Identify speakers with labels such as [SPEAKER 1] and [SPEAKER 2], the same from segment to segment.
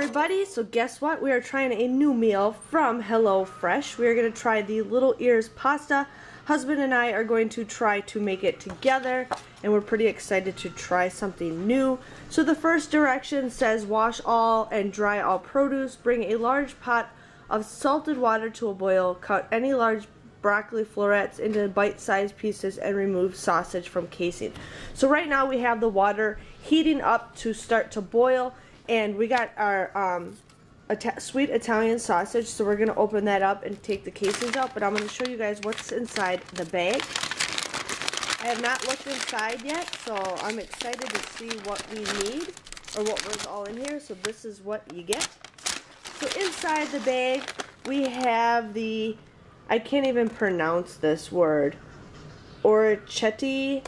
[SPEAKER 1] everybody, so guess what? We are trying a new meal from HelloFresh. We are going to try the Little Ears pasta. Husband and I are going to try to make it together, and we're pretty excited to try something new. So the first direction says wash all and dry all produce. Bring a large pot of salted water to a boil. Cut any large broccoli florets into bite-sized pieces and remove sausage from casing. So right now we have the water heating up to start to boil, and we got our sweet Italian sausage, so we're going to open that up and take the casings out, but I'm going to show you guys what's inside the bag. I have not looked inside yet, so I'm excited to see what we need, or what was all in here, so this is what you get. So inside the bag, we have the, I can't even pronounce this word, orecchiette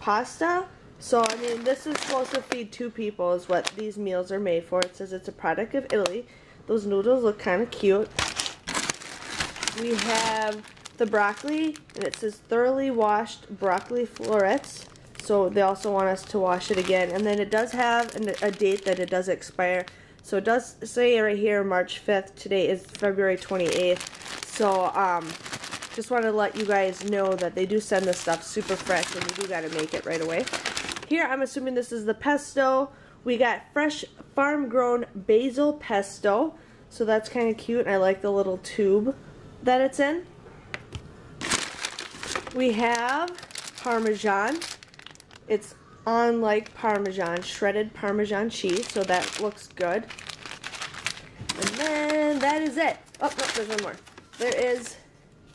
[SPEAKER 1] pasta. So, I mean, this is supposed to feed 2 people is what these meals are made for. It says it's a product of Italy. Those noodles look kind of cute. We have the broccoli, and it says thoroughly washed broccoli florets. So they also want us to wash it again. And then it does have a date that it does expire. So it does say right here March 5th. Today is February 28th. So, just wanted to let you guys know that they do send this stuff super fresh, and you do got to make it right away. Here, I'm assuming this is the pesto. We got fresh farm-grown basil pesto, so that's kind of cute. I like the little tube that it's in. We have Parmesan. It's unlike Parmesan, shredded Parmesan cheese, so that looks good. And then that is it. Oh, no, there's one more. There is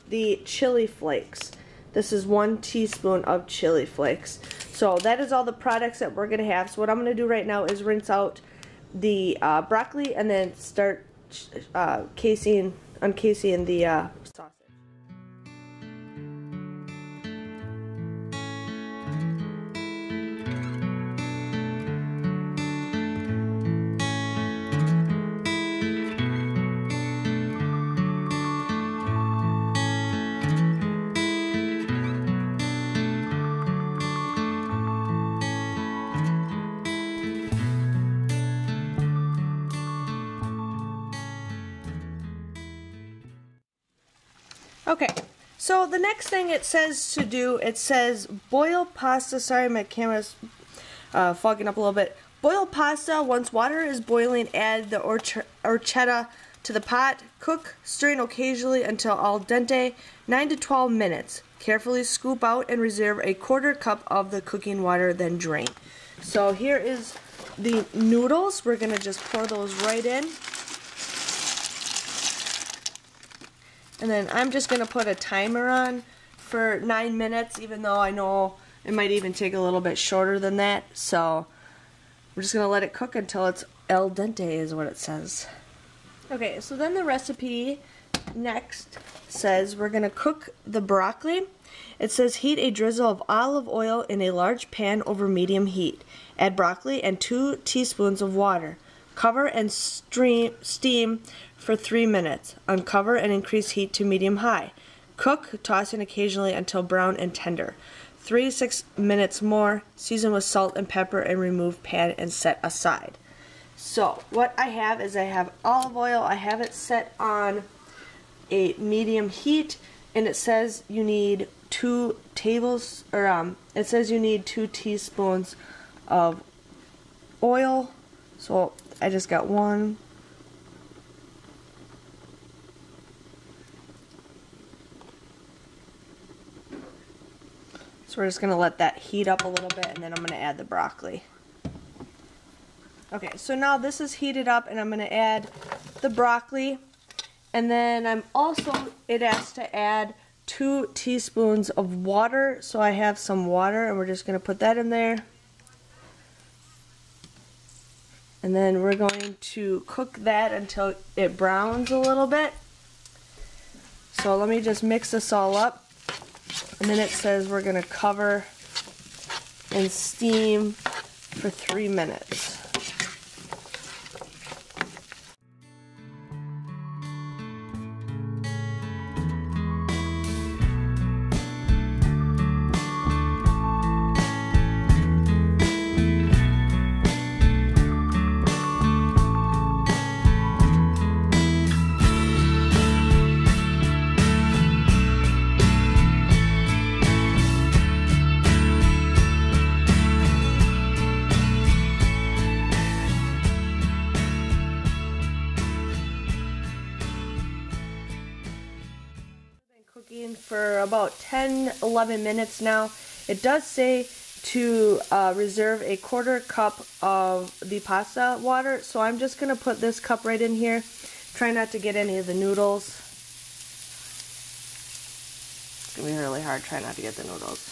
[SPEAKER 1] the chili flakes. This is 1 teaspoon of chili flakes. So that is all the products that we're going to have. So what I'm going to do right now is rinse out the broccoli and then start uncasing the sausage. Okay, so the next thing it says to do, it says boil pasta. Sorry, my camera's fogging up a little bit. Boil pasta. Once water is boiling, add the orecchiette to the pot. Cook, stirring occasionally until al dente, 9 to 12 minutes. Carefully scoop out and reserve a 1/4 cup of the cooking water, then drain. So here is the noodles. We're going to just pour those right in. And then I'm just going to put a timer on for 9 minutes, even though I know it might even take a little bit shorter than that. So we're just going to let it cook until it's al dente is what it says. Okay, so then the recipe next says we're going to cook the broccoli. It says heat a drizzle of olive oil in a large pan over medium heat. Add broccoli and 2 teaspoons of water. Cover and steam for 3 minutes. Uncover and increase heat to medium-high. Cook, tossing occasionally until brown and tender. 3 to 6 minutes more. Season with salt and pepper and remove pan and set aside. So what I have is I have olive oil. I have it set on a medium heat, and it says you need 2 teaspoons of oil. So I just got 1. So we're just going to let that heat up a little bit, and then I'm going to add the broccoli. Okay, so now this is heated up, and I'm going to add the broccoli. And then it asks to add 2 teaspoons of water. So I have some water, and we're just going to put that in there. And then we're going to cook that until it browns a little bit. So let me just mix this all up. And then it says we're going to cover and steam for 3 minutes. for about 10-11 minutes now. It does say to reserve a 1/4 cup of the pasta water, so I'm just going to put this cup right in here. Try not to get any of the noodles. It's going to be really hard. Try not to get the noodles.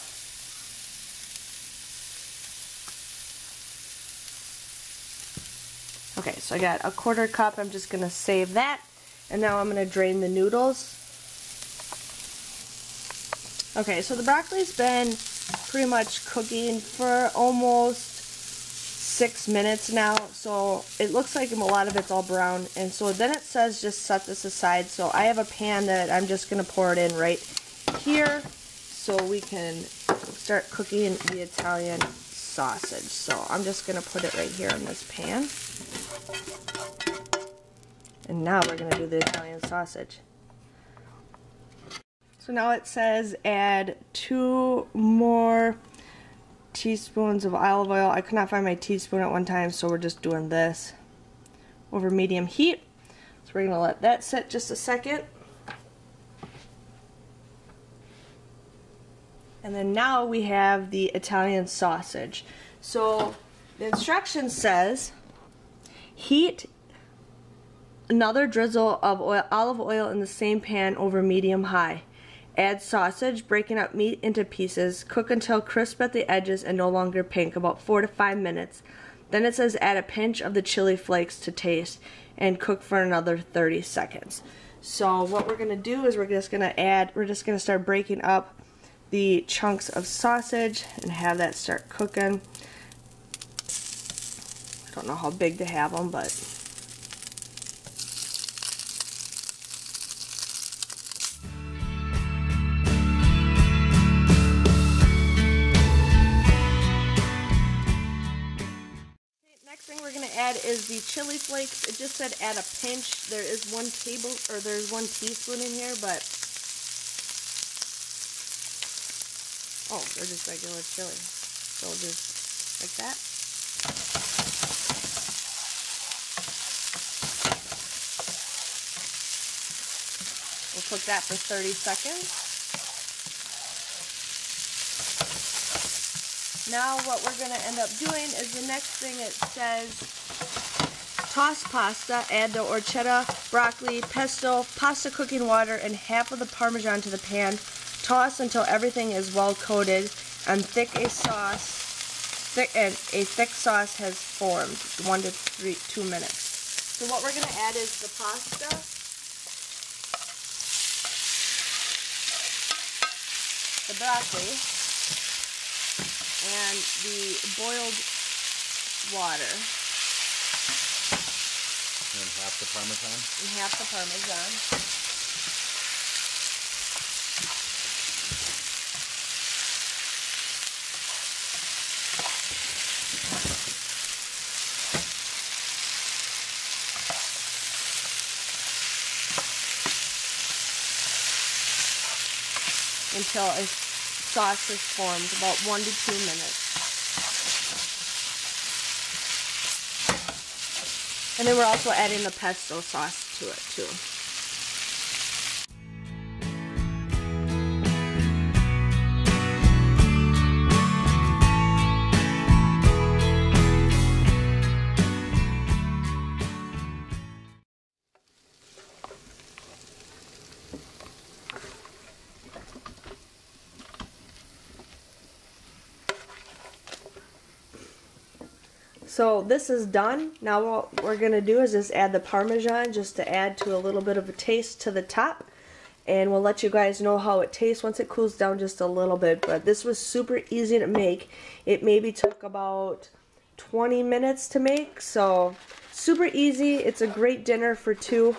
[SPEAKER 1] Okay, so I got a 1/4 cup. I'm just going to save that. And now I'm going to drain the noodles. Okay, so the broccoli's been pretty much cooking for almost 6 minutes now. So it looks like a lot of it's all brown. And so then it says just set this aside. So I have a pan that I'm just going to pour it in right here so we can start cooking the Italian sausage. So I'm just going to put it right here in this pan. And now we're going to do the Italian sausage. So now it says add 2 more teaspoons of olive oil. I could not find my teaspoon at one time, so we're just doing this over medium heat. So we're going to let that sit just a second. And then now we have the Italian sausage. So the instruction says heat another drizzle of olive oil in the same pan over medium-high. Add sausage, breaking up meat into pieces. Cook until crisp at the edges and no longer pink, about 4 to 5 minutes. Then it says add a pinch of the chili flakes to taste and cook for another 30 seconds. So what we're going to do is we're just going to start breaking up the chunks of sausage and have that start cooking. I don't know how big to have them, but is the chili flakes. It just said add a pinch. There is 1 teaspoon in here, but oh, they're just regular chili. So just like that. We'll cook that for 30 seconds. Now what we're going to end up doing is the next thing it says toss pasta, add the orchetta, broccoli, pesto, pasta cooking water, and half of the Parmesan to the pan. Toss until everything is well coated and a thick sauce has formed, 1 to 2 minutes. So what we're going to add is the pasta, the broccoli, and the boiled water.
[SPEAKER 2] And half the Parmesan?
[SPEAKER 1] And half the Parmesan. Until a sauce is formed, about 1 to 2 minutes. And then we're also adding the pesto sauce to it too. So this is done. Now what we're going to do is just add the Parmesan just to add to a little bit of a taste to the top. And we'll let you guys know how it tastes once it cools down just a little bit. But this was super easy to make. It maybe took about 20 minutes to make. So super easy. It's a great dinner for 2.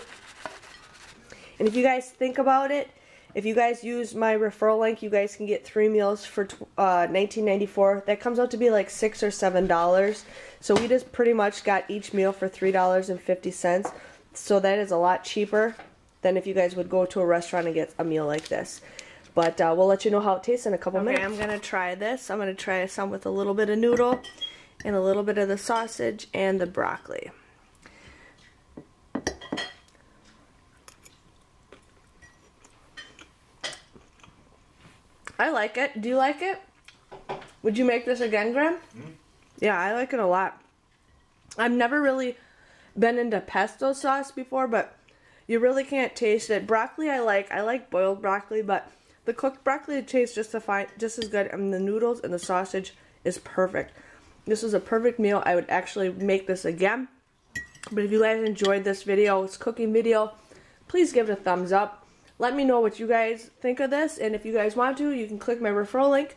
[SPEAKER 1] And if you guys think about it, if you guys use my referral link, you guys can get 3 meals for $19.94. That comes out to be like $6 or $7. So we just pretty much got each meal for $3.50. So that is a lot cheaper than if you guys would go to a restaurant and get a meal like this. But we'll let you know how it tastes in a couple minutes. I'm going to try this. I'm going to try some with a little bit of noodle and a little bit of the sausage and the broccoli. I like it. Do you like it? Would you make this again, Graham?
[SPEAKER 2] Mm.
[SPEAKER 1] Yeah, I like it a lot. I've never really been into pesto sauce before, but you really can't taste it. Broccoli I like boiled broccoli, but the cooked broccoli tastes just as good, and the noodles and the sausage is perfect. This is a perfect meal. I would actually make this again. But if you guys enjoyed this video, this cooking video, please give it a thumbs up. Let me know what you guys think of this, and if you guys want to, you can click my referral link.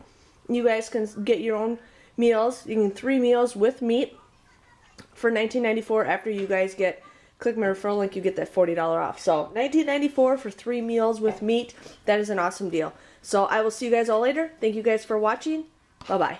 [SPEAKER 1] You guys can get your own meals. You can 3 meals with meat for $19.94. After you guys click my referral link, you get that $40 off. So $19.94 for 3 meals with meat. That is an awesome deal. So I will see you guys all later. Thank you guys for watching. Bye-bye.